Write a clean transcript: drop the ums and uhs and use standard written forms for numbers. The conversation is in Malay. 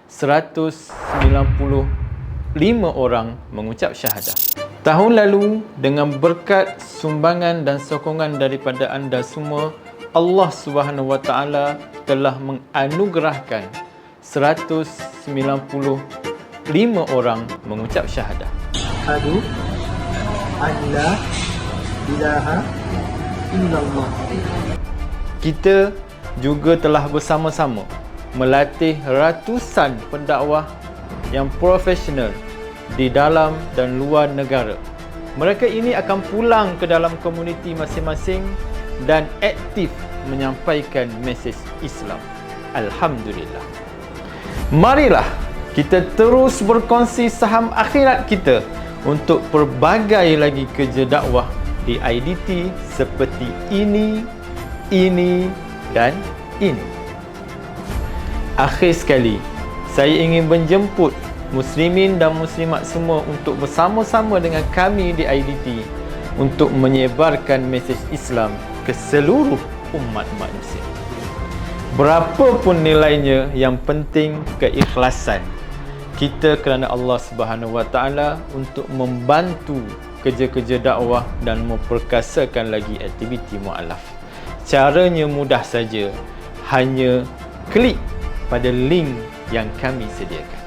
195 orang mengucap syahadah. Tahun lalu, dengan berkat sumbangan dan sokongan daripada anda semua, Allah Subhanahu Wa Taala telah menganugerahkan 195 orang mengucap syahadah. Asyhadu an la ilaha illallah. Kita juga telah bersama-sama melatih ratusan pendakwah yang profesional di dalam dan luar negara. Mereka ini akan pulang ke dalam komuniti masing-masing dan aktif menyampaikan mesej Islam. Alhamdulillah. Marilah kita terus berkongsi saham akhirat kita untuk pelbagai lagi kerja dakwah di IDT seperti ini dan ini. Akhir sekali, saya ingin menjemput muslimin dan muslimat semua untuk bersama-sama dengan kami di IDT untuk menyebarkan mesej Islam ke seluruh umat manusia. Berapapun nilainya, yang penting keikhlasan kita kerana Allah Subhanahu Wa Taala untuk membantu kerja-kerja dakwah dan memperkasakan lagi aktiviti mualaf. Caranya mudah saja, hanya klik pada link yang kami sediakan.